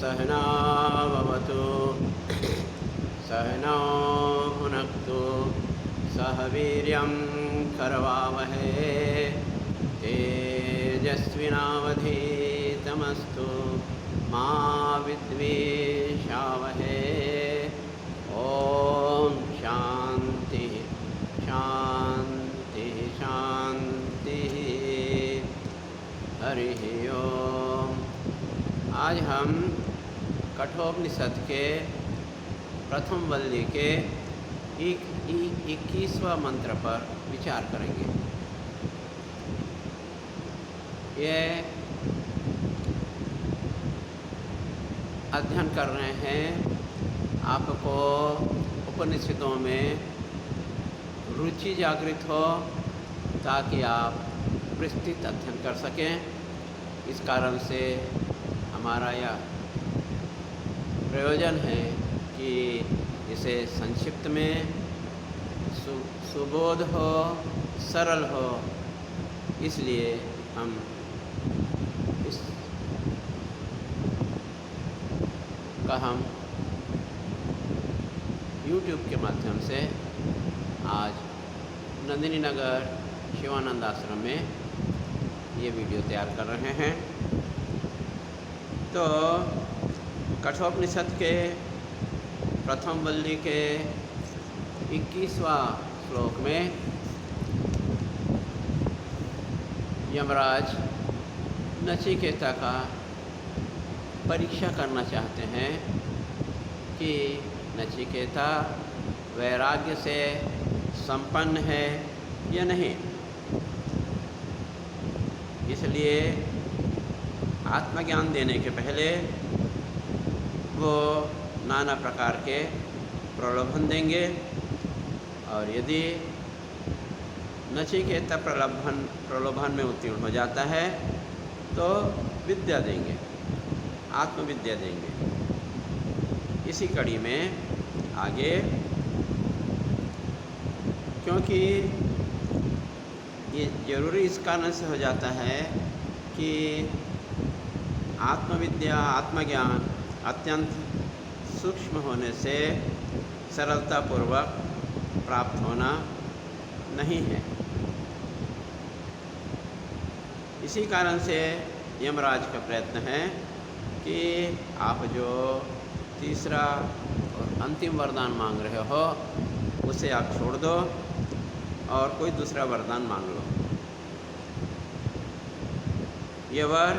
सहनाववतु सहनौ भुनक्तु सह वीर्यं करवावहै तेजस्विनावधीतमस्तु मा विद्विषावहै। ओम शांति शांति शांति। हरि ओम। आज हम कठोपनिषद के प्रथम वल्ली के 21वां मंत्र पर विचार करेंगे। ये अध्ययन कर रहे हैं आपको उपनिषदों में रुचि जागृत हो ताकि आप विस्तृत अध्ययन कर सकें। इस कारण से हमारा यह प्रयोजन है कि इसे संक्षिप्त में सुबोध हो, सरल हो, इसलिए हम इस का हम YouTube के माध्यम से आज नंदिनी नगर शिवानंद आश्रम में ये वीडियो तैयार कर रहे हैं। तो कठोपनिषद के प्रथम वल्ली के 21वां श्लोक में यमराज नचिकेता का परीक्षा करना चाहते हैं कि नचिकेता वैराग्य से संपन्न है या नहीं। इसलिए आत्मज्ञान देने के पहले वो नाना प्रकार के प्रलोभन देंगे और यदि नचिकेता प्रलोभन में उत्तीर्ण हो जाता है तो विद्या देंगे, आत्मविद्या देंगे। इसी कड़ी में आगे, क्योंकि ये जरूरी इस कारण से हो जाता है कि आत्मविद्या, आत्मज्ञान अत्यंत सूक्ष्म होने से सरलतापूर्वक प्राप्त होना नहीं है। इसी कारण से यमराज का प्रयत्न है कि आप जो तीसरा और अंतिम वरदान मांग रहे हो उसे आप छोड़ दो और कोई दूसरा वरदान मांग लो। ये वर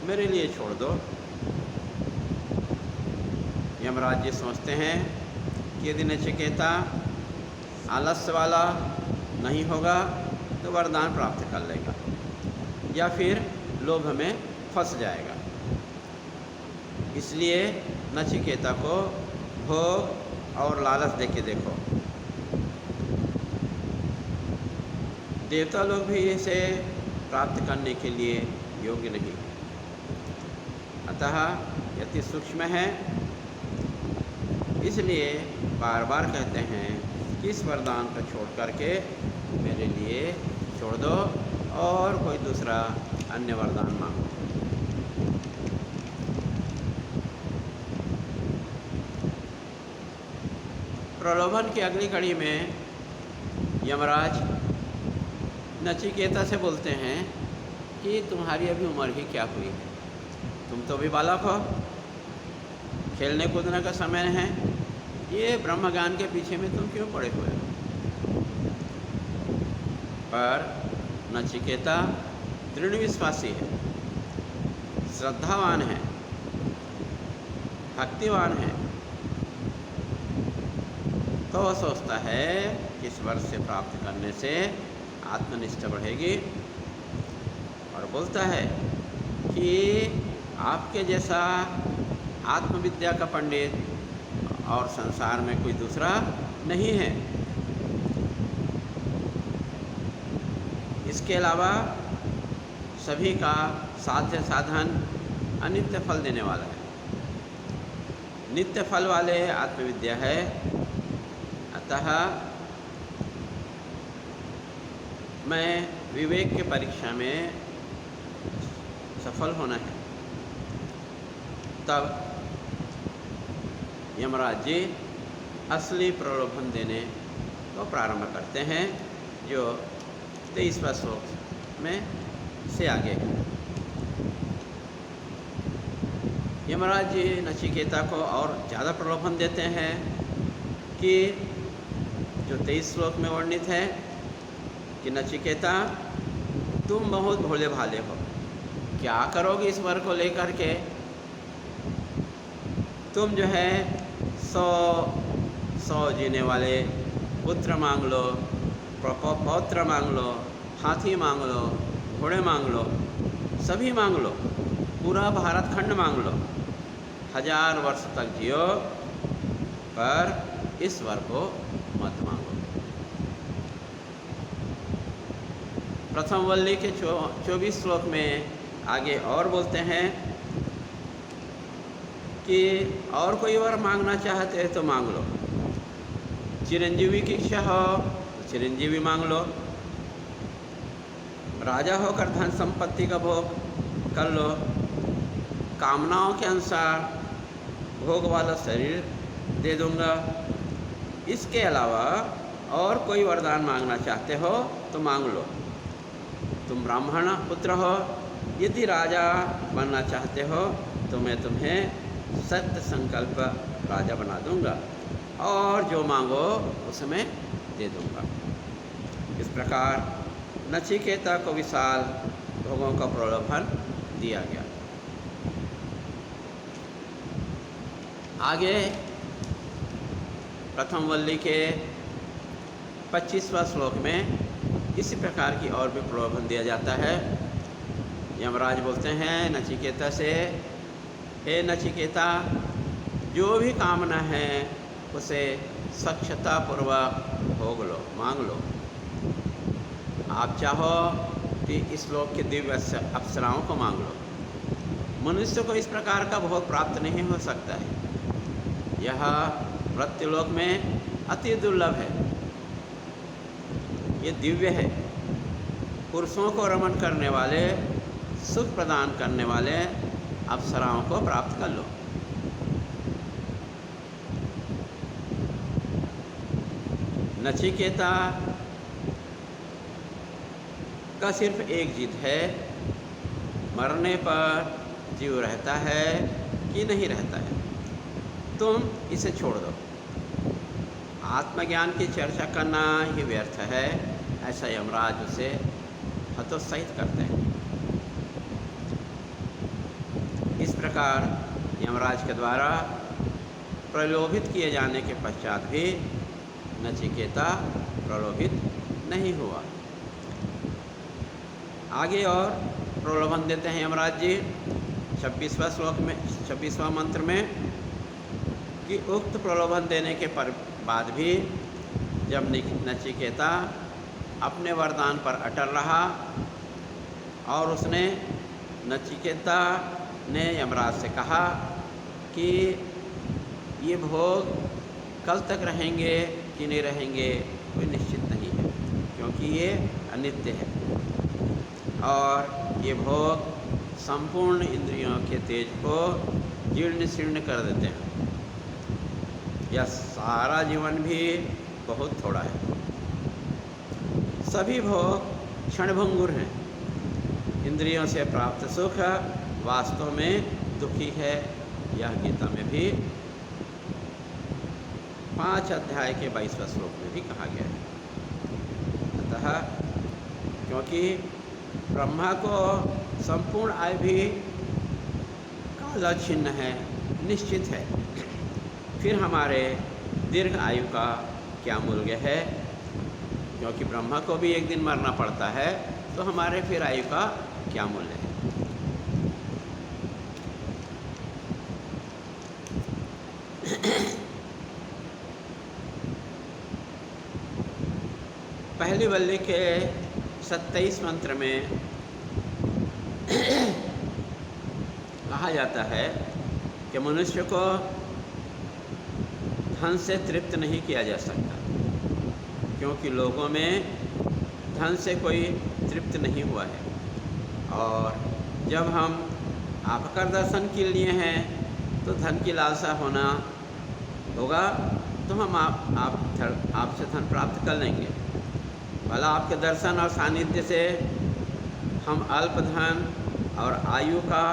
मेरे लिए छोड़ दो। यमराज जी सोचते हैं कि यदि नचिकेता आलस्य वाला नहीं होगा तो वरदान प्राप्त कर लेगा या फिर लोभ में फंस जाएगा। इसलिए नचिकेता को भोग और लालच देके देखो। देवता लोग भी इसे प्राप्त करने के लिए योग्य नहीं, अतः यति सूक्ष्म है। इसलिए बार बार कहते हैं कि इस वरदान को छोड़ करके मेरे लिए छोड़ दो और कोई दूसरा अन्य वरदान मांगो। प्रलोभन की अगली कड़ी में यमराज नचिकेता से बोलते हैं कि तुम्हारी अभी उम्र ही क्या हुई है, तुम तो अभी बालक हो, खेलने कूदने का समय है, ये ब्रह्मज्ञान के पीछे में तुम क्यों पड़े हुए हो। पर नचिकेता दृढ़ विश्वासी है, श्रद्धावान है, भक्तिवान है, तो वह सोचता है कि इस वर से प्राप्त करने से आत्मनिष्ठा बढ़ेगी और बोलता है कि आपके जैसा आत्मविद्या का पंडित और संसार में कोई दूसरा नहीं है। इसके अलावा सभी का साध्य साधन अनित्य फल देने वाला है, नित्य फल वाले आत्मविद्या है। अतः मैं विवेक के परीक्षा में सफल होना है, तब यमराज जी असली प्रलोभन देने को प्रारंभ करते हैं, जो 23वां श्लोक में से आगे है। यमराज जी नचिकेता को और ज़्यादा प्रलोभन देते हैं कि जो 23 श्लोक में वर्णित है कि नचिकेता तुम बहुत भोले भाले हो, क्या करोगे इस वर को लेकर के? तुम जो है 100 जीने वाले पुत्र मांग लो, पौत्र मांग लो, हाथी मांग लो, घोड़े मांग लो, सभी मांग लो, पूरा भारत खंड मांग लो, 1000 वर्ष तक जियो, पर इस वर को मत मांगो। प्रथम वल्ली के 24 श्लोक में आगे और बोलते हैं कि और कोई वर मांगना चाहते हैं तो मांग लो, चिरंजीवी की इच्छा हो तो चिरंजीवी मांग लो, राजा होकर धन संपत्ति का भोग कर लो, कामनाओं के अनुसार भोग वाला शरीर दे दूंगा। इसके अलावा और कोई वरदान मांगना चाहते हो तो मांग लो। तुम ब्राह्मण पुत्र हो, यदि राजा बनना चाहते हो तो मैं तुम्हें सत्य संकल्प राजा बना दूंगा और जो मांगो उसमें दे दूंगा। इस प्रकार नचिकेता को विशाल भोगों का प्रलोभन दिया गया। आगे प्रथम वल्ली के 25वां श्लोक में इसी प्रकार की और भी प्रलोभन दिया जाता है। यमराज बोलते हैं नचिकेता से, हे नचिकेता, जो भी कामना है उसे सक्षतापूर्वक भोग लो, मांग लो। आप चाहो कि इस लोक के दिव्य अप्सराओं को मांग लो। मनुष्य को इस प्रकार का भोग प्राप्त नहीं हो सकता है, यह मृत्युलोक में अति दुर्लभ है। ये दिव्य है, पुरुषों को रमण करने वाले, सुख प्रदान करने वाले अप्सराओं को प्राप्त कर लो। नचिकेता का सिर्फ एक जिद है, मरने पर जीव रहता है कि नहीं रहता है, तुम इसे छोड़ दो। आत्मज्ञान की चर्चा करना ही व्यर्थ है, ऐसा यमराज उसे हतोत्साहित करते हैं। इस प्रकार यमराज के द्वारा प्रलोभित किए जाने के पश्चात भी नचिकेता प्रलोभित नहीं हुआ। आगे और प्रलोभन देते हैं यमराज जी 26वां श्लोक में, 26वां मंत्र में, कि उक्त प्रलोभन देने के बाद भी जब नचिकेता अपने वरदान पर अटल रहा और उसने नचिकेता ने यमराज से कहा कि ये भोग कल तक रहेंगे कि नहीं रहेंगे कोई निश्चित नहीं है, क्योंकि ये अनित्य है और ये भोग संपूर्ण इंद्रियों के तेज को जीर्ण शीर्ण कर देते हैं। यह सारा जीवन भी बहुत थोड़ा है, सभी भोग क्षणभंगुर हैं। इंद्रियों से प्राप्त सुख वास्तव में दुखी है, यह गीता में भी 5 अध्याय के 22वां श्लोक में भी कहा गया है। अतः क्योंकि ब्रह्मा को संपूर्ण आयु भी कालछिन्न है, निश्चित है, फिर हमारे दीर्घ आयु का क्या मूल्य है? क्योंकि ब्रह्मा को भी एक दिन मरना पड़ता है, तो हमारे फिर आयु का क्या मूल्य है? पहली वल्ली के 27 मंत्र में कहा जाता है कि मनुष्य को धन से तृप्त नहीं किया जा सकता, क्योंकि लोगों में धन से कोई तृप्त नहीं हुआ है। और जब हम आपका दर्शन के लिए हैं तो धन की लालसा होना होगा तो हम आपसे धन प्राप्त कर लेंगे। भला आपके दर्शन और सानिध्य से हम अल्प धन और आयु का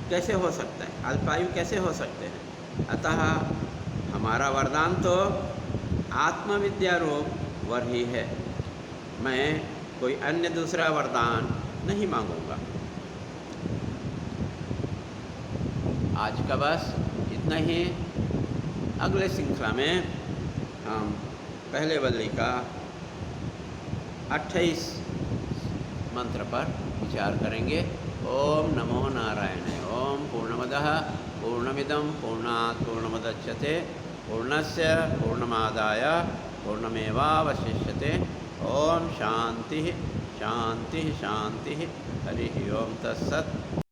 कैसे हो सकता है, अल्पायु कैसे हो सकते हैं। अतः हमारा वरदान तो आत्मविद्या रूप वर ही है। मैं कोई अन्य दूसरा वरदान नहीं मांगूंगा। आज का बस इतना ही। अगले श्रृंखला में हम पहले वल्ली का 28 मंत्र पर विचार करेंगे। ओम नमो नारायण। ओम पूर्णमदः पूर्णमिदं पूर्णात् पूर्णमुदच्यते पूर्णस्य पूर्णमादाय पूर्णमेवावशिष्यते। ओम शांति शांति शांति। हरि ओम तत्सत्।